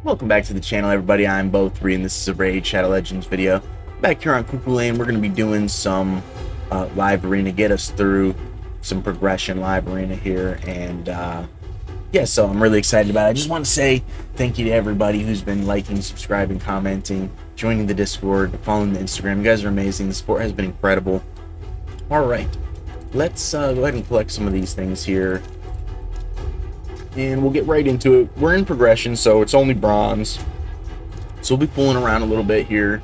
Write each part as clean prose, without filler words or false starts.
Welcome back to the channel, everybody. I'm Bo3 and this is a Raid Shadow Legends video. Back here on Cuchulain, we're going to be doing some live arena, get us through some progression live arena here. And yeah, so I'm really excited about it. I just want to say thank you to everybody who's been liking, subscribing, commenting, joining the Discord, following the Instagram. You guys are amazing. The support has been incredible. All right, let's go ahead and collect some of these things here. And we'll get right into it. We're in progression, so it's only bronze. So we'll be fooling around a little bit here,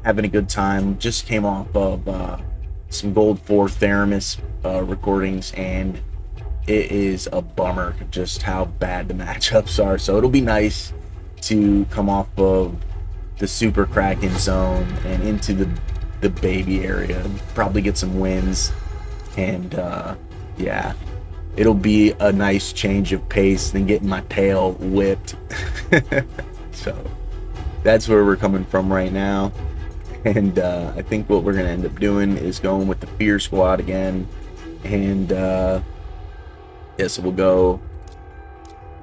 having a good time. Just came off of some Gold 4 Theramis recordings, and it is a bummer just how bad the matchups are. So it'll be nice to come off of the Super Kraken zone and into the baby area. Probably get some wins, and yeah. It'll be a nice change of pace than getting my tail whipped. So that's where we're coming from right now. And I think what we're going to end up doing is going with the Fear Squad again. And yeah, so we'll go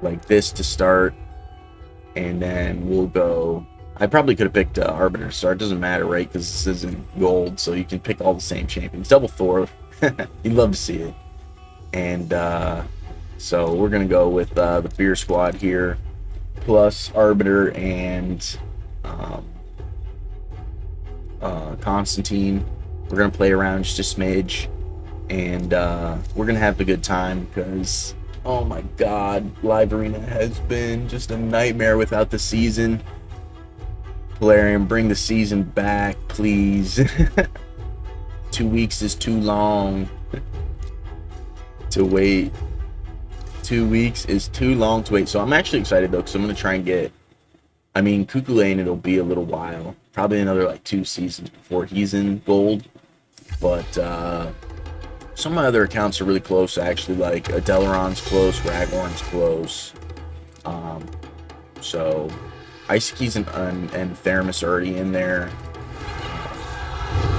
like this to start. And then we'll go... I probably could have picked Arbiter to start. It doesn't matter, right? Because this isn't gold, so you can pick all the same champions. Double Thor. You'd love to see it. And so we're going to go with the Fear Squad here, plus Arbiter and Constantine. We're going to play around just a smidge, and we're going to have a good time because, oh my god, Live Arena has been just a nightmare without the season. Plarium, bring the season back, please. 2 weeks is too long to wait. 2 weeks is too long to wait. So I'm actually excited though, because I'm going to try and get, I mean, Cuchulain, it'll be a little while, probably another like 2 seasons before he's in gold. But some of my other accounts are really close actually, like Adeleron's close, Ragorn's close. So Ice Keys and Theramis are already in there.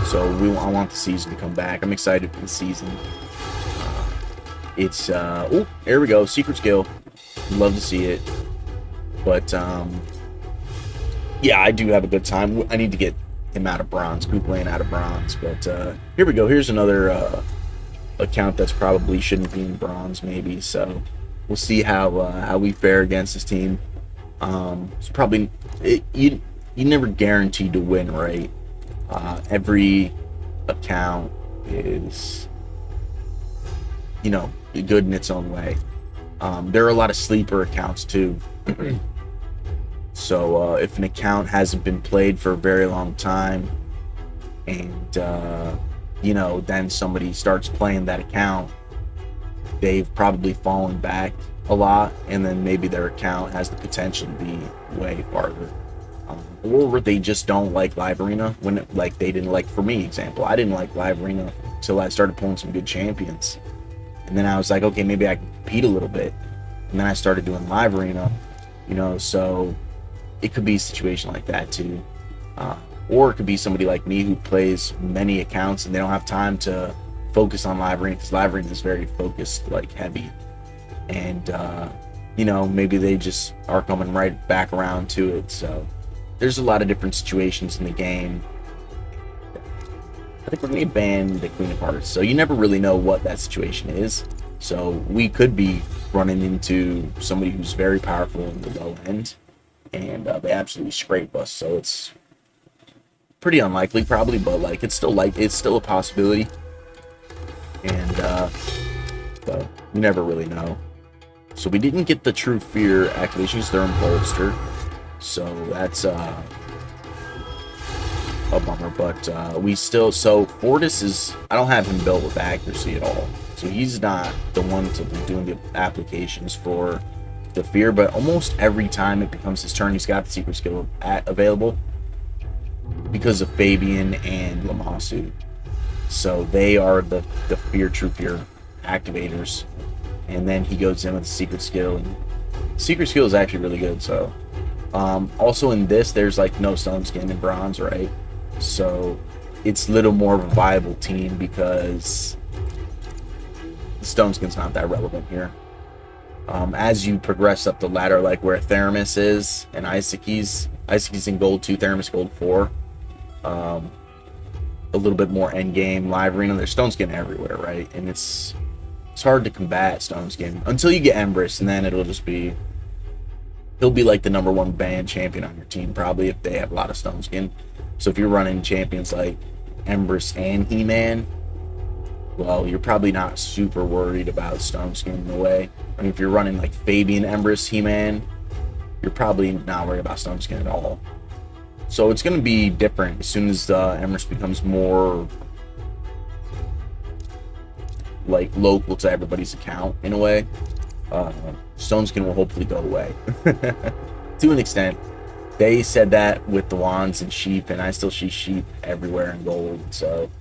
So I want the season to come back. I'm excited for the season. It's oh, there we go, secret skill. Love to see it. But yeah, I do have a good time. I need to get him out of bronze, Cuchulain out of bronze. But here we go. Here's another account that's probably shouldn't be in bronze, maybe. So we'll see how we fare against this team. It's probably you never guaranteed to win, right? Every account is, you know, good in its own way. There are a lot of sleeper accounts too. So if an account hasn't been played for a very long time, and you know, then somebody starts playing that account, they've probably fallen back a lot, and then maybe their account has the potential to be way farther. Or they just don't like Live Arena, when like they didn't like, for me example, I didn't like Live Arena until I started pulling some good champions. And then I was like, okay, maybe I can compete a little bit. And then I started doing Live Arena, you know, so it could be a situation like that too. Or it could be somebody like me who plays many accounts and they don't have time to focus on Live Arena, because Live Arena is very focused, like heavy. And, you know, maybe they just are coming right back around to it. So there's a lot of different situations in the game. I think we're going to ban the Queen of Hearts, so you never really know what that situation is. So we could be running into somebody who's very powerful in the low end, and they absolutely scrape us. So it's pretty unlikely, probably, but like it's still a possibility. And but you never really know. So we didn't get the True Fear activations; they're in bolster, so that's a bummer. But we still, so Fortis is, I don't have him built with accuracy at all, so he's not the one to be doing the applications for the fear. But almost every time it becomes his turn, he's got the secret skill available because of Fabian and Lamasu. So they are the fear, true fear activators, and then he goes in with the secret skill, and secret skill is actually really good. So also in this, there's like no stone skin in bronze, right? So it's a little more of a viable team because the stone skin's not that relevant here. As you progress up the ladder, like where Theramis is and Isaac's in gold 2, Theramis gold 4. A little bit more end game live arena. There's stone skin everywhere, right? And it's hard to combat stone skin until you get Empress, and then it'll just be, he'll be like the #1 ban champion on your team probably if they have a lot of stone skin. So if you're running champions like Empress and He-Man, well, you're probably not super worried about stone skin in a way. I mean, if you're running like Fabian, Empress, He-Man, you're probably not worried about stone skin at all. So it's going to be different as soon as Empress becomes more like local to everybody's account in a way. Stone skin will hopefully go away to an extent. They said that with the wands and sheep, and I still see sheep everywhere in gold. So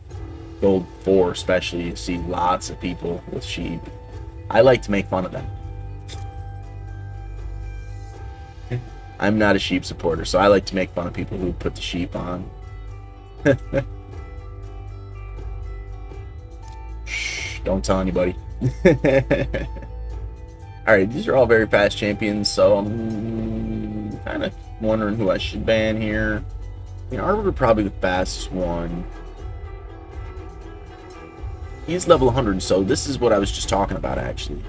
gold 4 especially, you see lots of people with sheep. I like to make fun of them. I'm not a sheep supporter, so I like to make fun of people who put the sheep on. Shh, don't tell anybody. Alright, these are all very fast champions, so I'm kind of wondering who I should ban here. I mean, Arbiter probably the fastest one. He's level 100, so this is what I was just talking about, actually.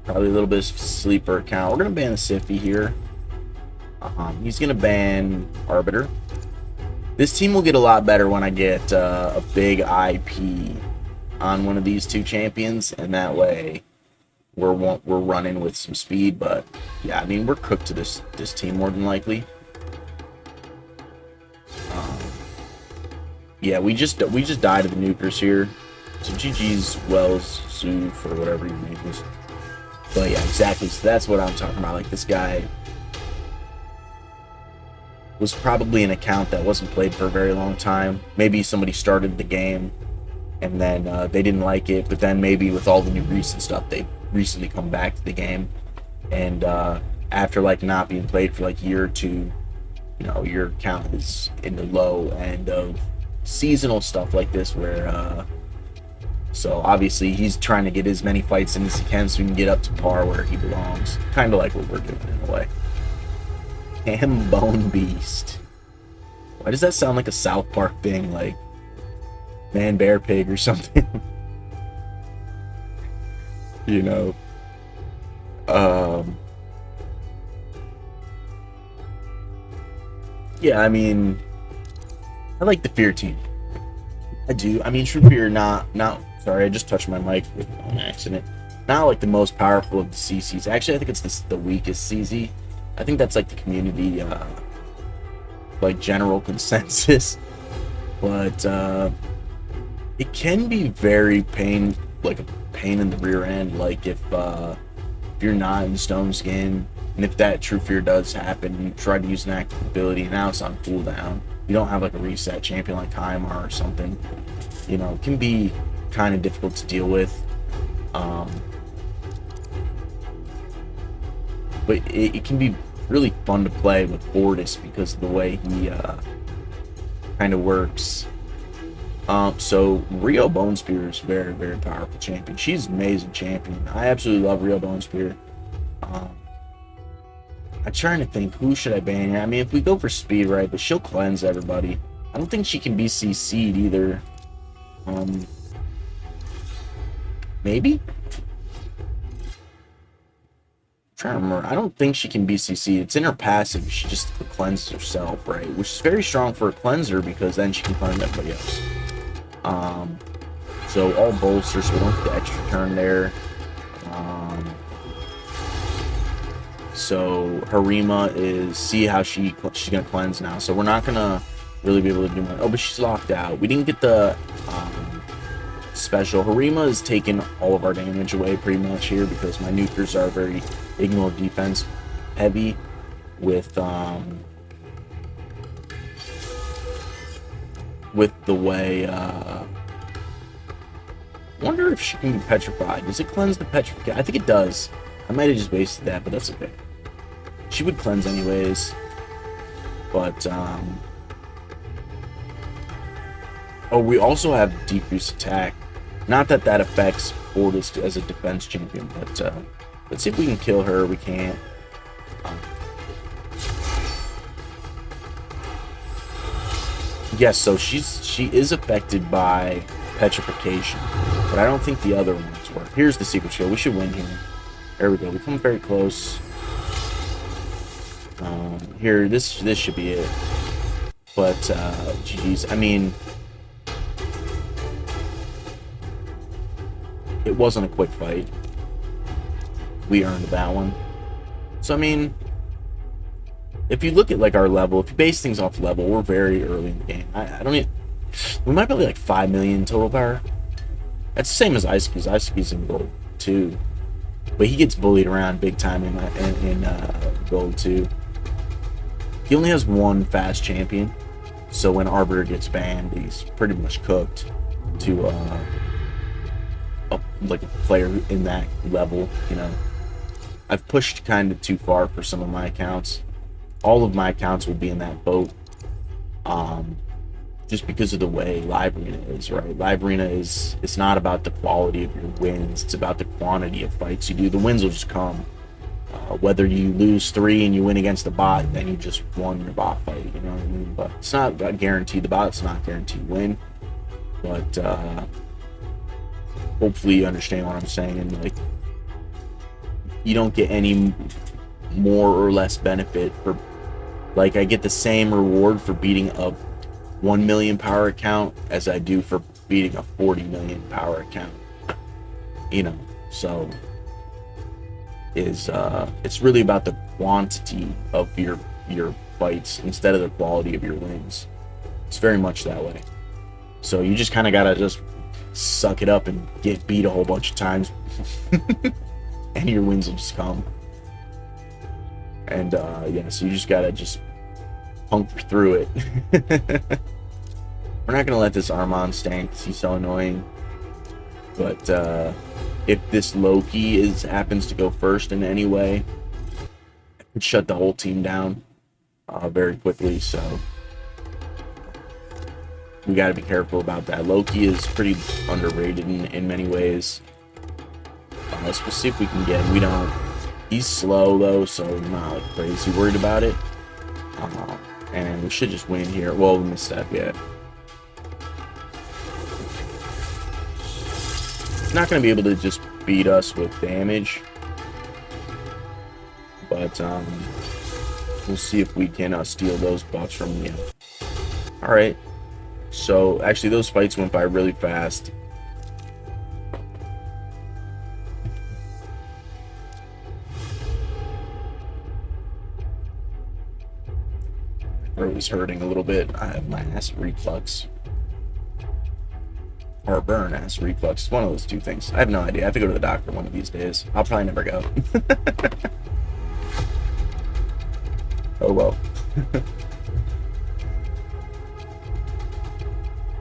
Probably a little bit of sleeper account. We're going to ban the Siffy here. He's going to ban Arbiter. This team will get a lot better when I get a big IP on one of these two champions, and that way we're running with some speed. But yeah, I mean, we're cooked to this team more than likely. Yeah, we just died to the nukers here. So GG's Wells Zoo for whatever your name is. But yeah, exactly. So that's what I'm talking about. Like, this guy was probably an account that wasn't played for a very long time. Maybe somebody started the game and then they didn't like it, but then maybe with all the new recent stuff, they recently come back to the game. And after like not being played for like a year or two, you know, your account is in the low end of seasonal stuff like this where so obviously he's trying to get as many fights in as he can so he can get up to par where he belongs. Kind of like what we're doing in a way. Ham-bone beast. Why does that sound like a South Park thing, like man, bear, pig or something? You know. Yeah, I mean, I like the Fear team. I do. I mean, True Fear not sorry, I just touched my mic on accident. Not like the most powerful of the CCs. Actually, I think it's the weakest CZ. I think that's like the community like general consensus. But it can be very like a pain in the rear end. Like if you're not in stone skin, and if that True Fear does happen, you try to use an active ability, and now it's on cooldown. You don't have like a reset champion like Kaimar or something. You know, it can be kind of difficult to deal with. But it can be really fun to play with Fortis because of the way he kind of works. So Rio Bonespear is very, very powerful champion. She's an amazing champion. I absolutely love Rio Bonespear. I'm trying to think, who should I ban here? I mean, if we go for speed, right, but she'll cleanse everybody. I don't think she can be CC'd either. Maybe? I'm trying to remember. I don't think she can be CC'd. It's in her passive. She just cleanses herself, right? Which is very strong for a cleanser because then she can cleanse everybody else. So all bolsters, so we don't get the extra turn there. So Harima is, see how she's gonna cleanse now. So we're not gonna really be able to do much. Oh, but she's locked out. We didn't get the special. Harima is taking all of our damage away pretty much here because my nukers are very ignore defense heavy with the way I wonder if she can be petrified. Does it cleanse the petrification? I think it does. I might have just wasted that, but that's okay. She would cleanse anyways. But oh, we also have decreased attack. Not that that affects Fortis as a defense champion, but Let's see if we can kill her. We can't. Yes, so she is affected by petrification, but I don't think the other ones were. Here's the secret shield. We should win here. There we go. We come very close. Here, this should be it. But GG's. I mean, it wasn't a quick fight. We earned that one. So I mean, if you look at like our level, if you base things off level, we're very early in the game. I don't even. We might be like 5 million total power. That's the same as Iceke's. Iceke's in gold too, but he gets bullied around big time in gold too. He only has one fast champion, so when Arbiter gets banned, he's pretty much cooked to like a player in that level. You know, I've pushed kind of too far for some of my accounts. All of my accounts will be in that boat, just because of the way Live Arena is, right? Live Arena it's not about the quality of your wins, it's about the quantity of fights you do. The wins will just come. Whether you lose 3 and you win against the bot, then you just won your bot fight, you know what I mean? But it's not guaranteed. The bot's not guaranteed win. But hopefully you understand what I'm saying. Like, you don't get any more or less benefit for, like, I get the same reward for beating a 1 million power account as I do for beating a 40 million power account. You know, so it's really about the quantity of your fights instead of the quality of your wins. It's very much that way. So you just kind of gotta just suck it up and get beat a whole bunch of times, and your wins will just come. And yeah, so you just gotta just hunker through it. We're not gonna let this Armand stank because he's so annoying. But if this Loki happens to go first in any way, it could shut the whole team down very quickly. So we got to be careful about that. Loki is pretty underrated in many ways. We'll see if we can get him. We don't. He's slow though, so I'm not like crazy worried about it. And we should just win here. Well, we missed that yet. He's not going to be able to just beat us with damage, but we'll see if we can steal those buffs from him. All right. So actually, those fights went by really fast. My throat is hurting a little bit. I have my acid reflux. Or burn acid reflux. It's one of those two things. I have no idea. I have to go to the doctor one of these days. I'll probably never go. Oh well.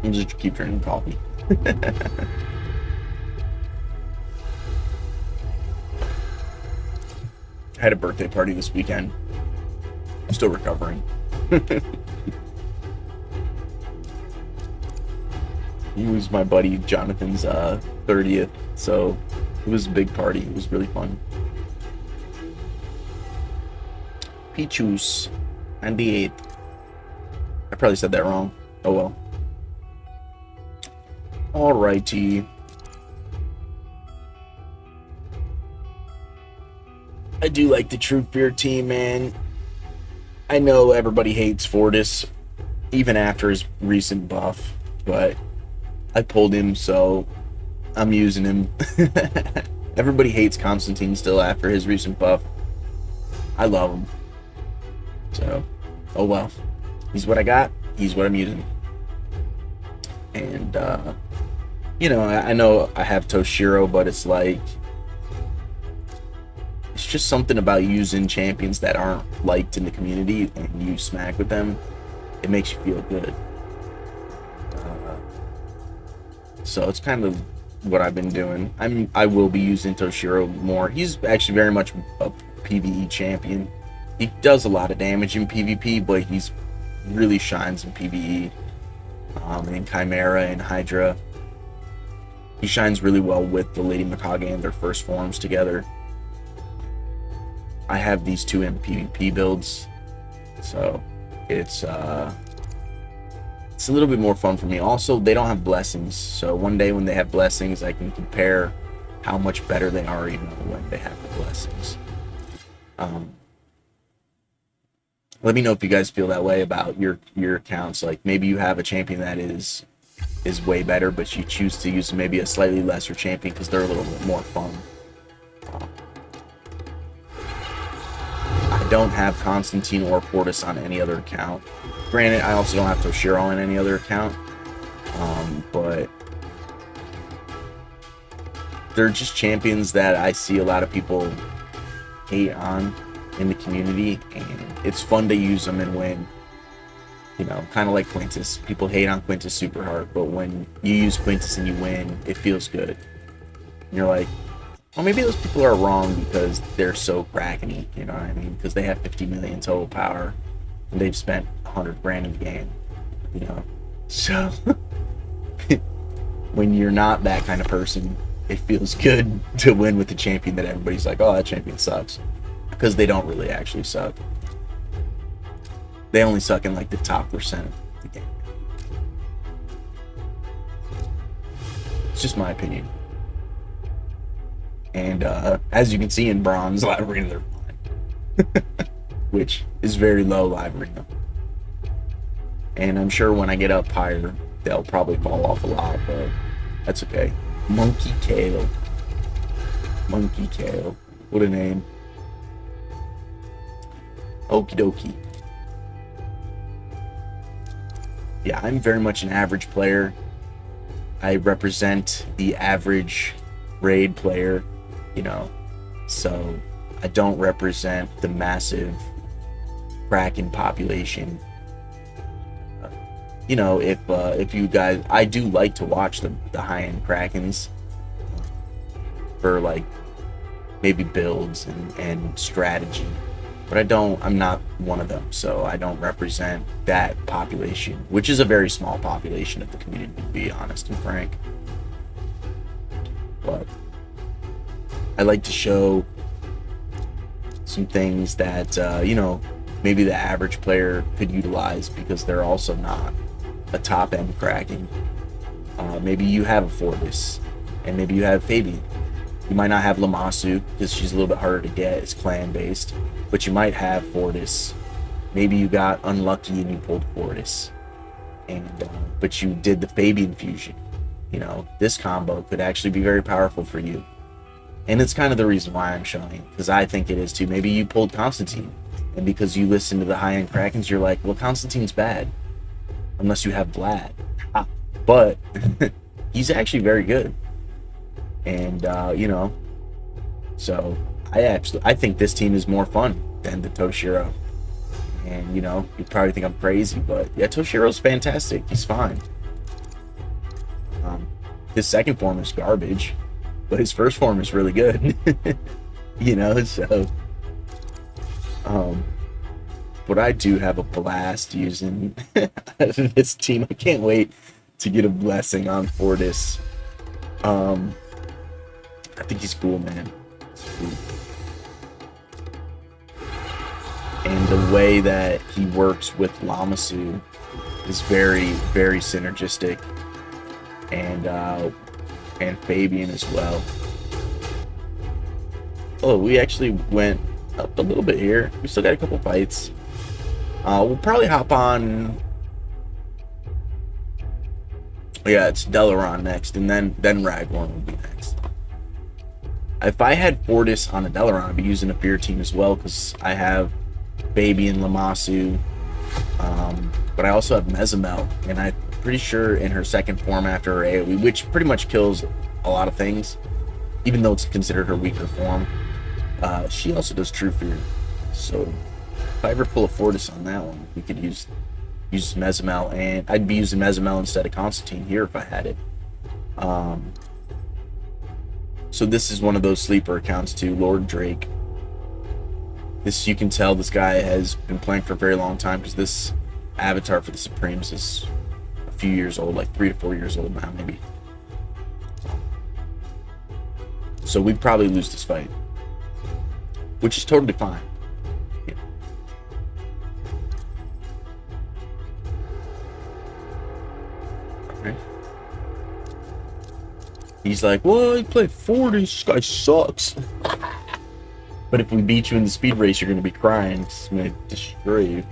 I'll just keep drinking coffee. I had a birthday party this weekend. I'm still recovering. It was my buddy Jonathan's 30th, so it was a big party. It was really fun. Pichus, 98. I probably said that wrong. Oh well. Alrighty. I do like the True Fear team, man. I know everybody hates Fortis, even after his recent buff, but I pulled him, so I'm using him. Everybody hates Constantine still after his recent buff. I love him. So, oh well. He's what I got. He's what I'm using. And, you know, I know I have Toshiro, but it's like, it's just something about using champions that aren't liked in the community and you smack with them. It makes you feel good. So it's kind of what I've been doing. I will be using Toshiro more. He's actually very much a PvE champion. He does a lot of damage in PvP, but he's really shines in PvE. In Chimera and Hydra, he shines really well with the Lady Mikage and their first forms together. I have these two in PvP builds, so it's a little bit more fun for me. Also, they don't have blessings, so one day when they have blessings, I can compare how much better they are even when they have the blessings. Let me know if you guys feel that way about your accounts. Like maybe you have a champion that is way better, but you choose to use maybe a slightly lesser champion because they're a little bit more fun. I don't have Constantine or Portis on any other account. Granted, I also don't have Toshiro on any other account, but they're just champions that I see a lot of people hate on in the community, and it's fun to use them and win. You know, kind of like Quintus. People hate on Quintus super hard, but when you use Quintus and you win, it feels good. And you're like, well, maybe those people are wrong because they're so crackety, you know what I mean? Because they have 50 million total power and they've spent 100 grand in the game, you know? So, when you're not that kind of person, it feels good to win with the champion that everybody's like, oh, that champion sucks. Because they don't really actually suck. They only suck in like the top percent of the game. It's just my opinion. And as you can see in bronze, live arena, they're fine. Which is very low live arena. And I'm sure when I get up higher, they'll probably fall off a lot, but that's okay. Monkey Kale. Monkey Kale. What a name. Okie dokie. Yeah, I'm very much an average player. I represent the average raid player, you know, so I don't represent the massive Kraken population. You know, if you guys, I do like to watch the high-end Krakens for like maybe builds and strategy, but I'm not one of them, so I don't represent that population, which is a very small population of the community, to be honest and frank. But I like to show some things that, you know, maybe the average player could utilize because they're also not a top-end Kraken. Maybe you have a Fortis, and maybe you have Fabian. You might not have Lamasu because she's a little bit harder to get. It's clan-based. But you might have Fortis. Maybe you got unlucky and you pulled Fortis. But you did the Fabian fusion. You know, this combo could actually be very powerful for you. And it's kind of the reason why I'm showing, because I think it is too. Maybe you pulled Constantine, and because you listen to the high-end Krakens, you're like, well, Constantine's bad. Unless you have Vlad. But he's actually very good. And, you know, so I think this team is more fun than the Toshiro. And, you know, you probably think I'm crazy, but yeah, Toshiro's fantastic. He's fine. His second form is garbage, but his first form is really good. You know, so but I do have a blast using this team. I can't wait to get a blessing on Fortis. I think he's cool, man. Cool. And the way that he works with Lamasu is very, very synergistic. And Fabian as well. Oh, we actually went up a little bit here. We still got a couple fights. We'll probably hop on. Yeah, it's Delaron next, and then Ragorn will be next. If I had Fortis on a Delaron, I'd be using a Fear team as well, because I have Fabian, Lamasu, but I also have Mezamel, and I'm pretty sure in her second form after her AoE, which pretty much kills a lot of things, even though it's considered her weaker form, she also does True Fear. So if I ever pull a Fortis on that one, we could use Mezamel, and I'd be using Mezamel instead of Constantine here if I had it. So this is one of those sleeper accounts too, Lord Drake. This, you can tell this guy has been playing for a very long time, because this avatar for the Supremes is a few years old, like 3 to 4 years old now, maybe. So we'd probably lose this fight. which is totally fine. Yeah. All right. He's like, well, I played 40, this guy sucks. But if we beat you in the speed race, you're going to be crying. It's going to destroy you.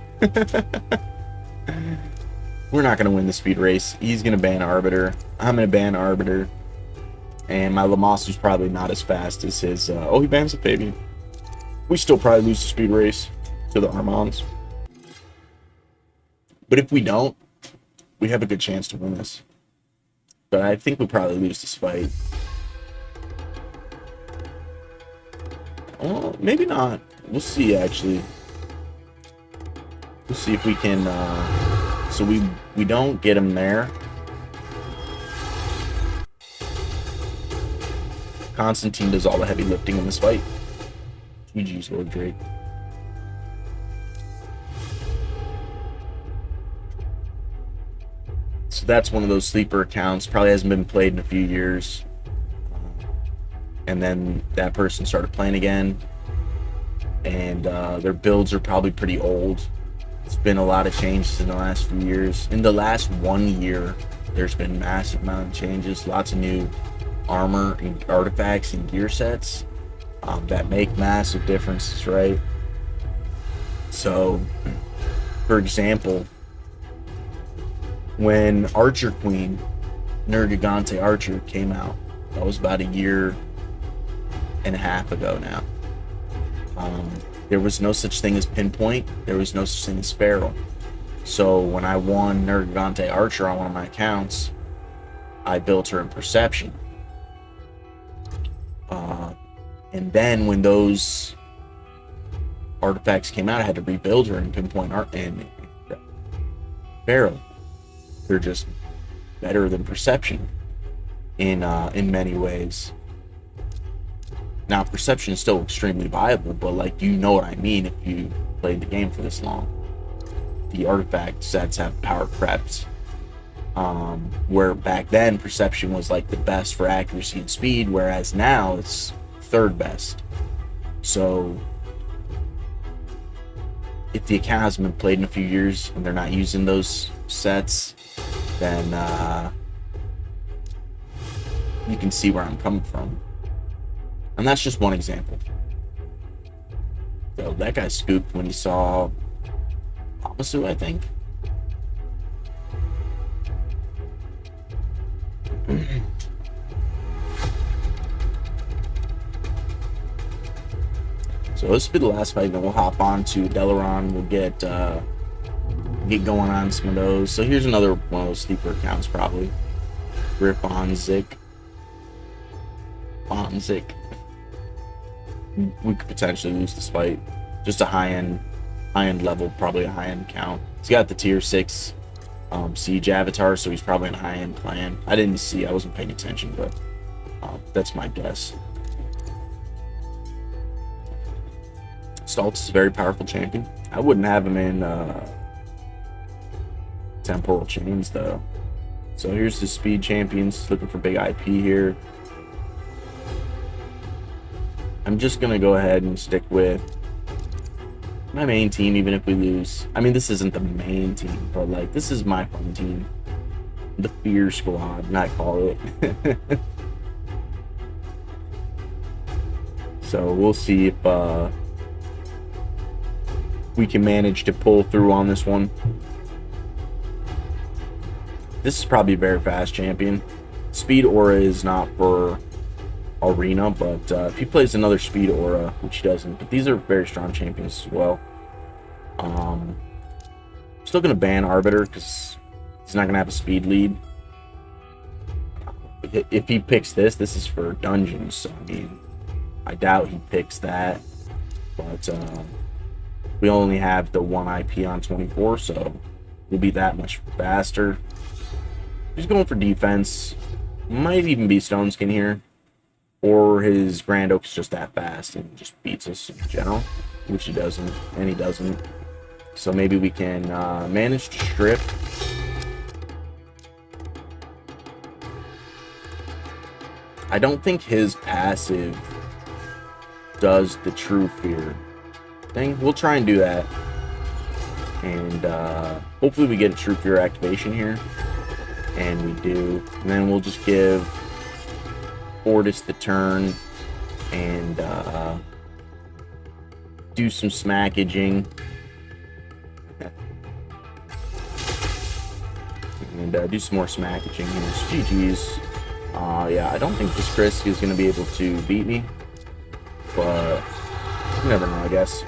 We're not going to win the speed race. He's going to ban Arbiter. I'm going to ban Arbiter. And my Lamasu's probably not as fast as his... oh, he bans the Fabian. We still probably lose the speed race to the Armands. But if we don't, we have a good chance to win this. But I think we'll probably lose this fight. Well, maybe not. We'll see, actually. We'll see if we can... so we don't get him there. Constantine does all the heavy lifting in this fight. GG's, Lord Drake. So that's one of those sleeper accounts. Probably hasn't been played in a few years. And then that person started playing again. And their builds are probably pretty old. It's been a lot of changes in the last few years. In the last 1 year, there's been massive amount of changes. Lots of new armor and artifacts and gear sets that make massive differences, right? So, for example, when Archer Queen, Nergigante Archer, came out, that was about a year and a half ago now. There was no such thing as Pinpoint. There was no such thing as Feral. So when I won Nergigante Archer on one of my accounts, I built her in Perception. And then when those artifacts came out, I had to rebuild her in Pinpoint Art and Feral. They're just better than Perception in many ways. Now, Perception is still extremely viable, but like, you know what I mean if you played the game for this long. The artifact sets have power preps, where back then Perception was like the best for accuracy and speed, whereas now it's third best. So if the account hasn't been played in a few years and they're not using those sets, then you can see where I'm coming from. And that's just one example. So that guy scooped when he saw Amasu, I think. So this will be the last fight, then we'll hop on to Delaron. We'll get going on some of those. So here's another one of those sleeper accounts, probably. Rip on Zik. We could potentially lose this fight. Just a high-end level, probably a high-end count. He's got the tier 6 siege avatar, so he's probably in a high-end clan. I didn't see, I wasn't paying attention, but that's my guess. Stultz is a very powerful champion. I wouldn't have him in Temporal Chains, though. So here's the speed champions, looking for big IP here. I'm just going to go ahead and stick with my main team, even if we lose. I mean, this isn't the main team, but, like, this is my fun team. The Fear Squad, not call it. So we'll see if we can manage to pull through on this one. This is probably a very fast champion. Speed Aura is not for Arena, but if he plays another Speed Aura, which he doesn't, but these are very strong champions as well. Still gonna ban Arbiter because he's not gonna have a speed lead. If he picks this is for dungeons, so I mean, I doubt he picks that, but we only have the 1 IP on 24, so we'll be that much faster. He's going for defense. Might even be Stone Skin here. Or his Grand Oak's just that fast and just beats us in general, which he doesn't, and he doesn't. So maybe we can manage to strip. I don't think his passive does the true fear thing. We'll try and do that. And hopefully we get a true fear activation here. And we do. And then we'll just give Fortis the turn and do some smackaging. And do some more smackaging here. GG's. Yeah, I don't think this Chris is going to be able to beat me. But you never know, I guess.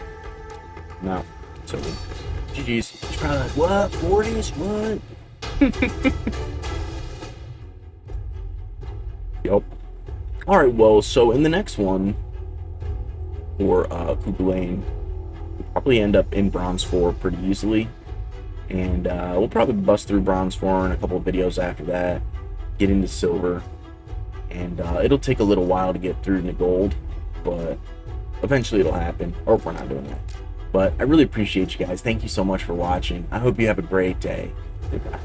No. So, GG's. He's probably like, what? 40s? What? Yup. Alright, well, so in the next one, for Cuchulain, we'll probably end up in Bronze 4 pretty easily. And we'll probably bust through Bronze 4 in a couple of videos after that, get into Silver. And it'll take a little while to get through to Gold, but eventually it'll happen, or if we're not doing that. But I really appreciate you guys. Thank you so much for watching. I hope you have a great day. Goodbye.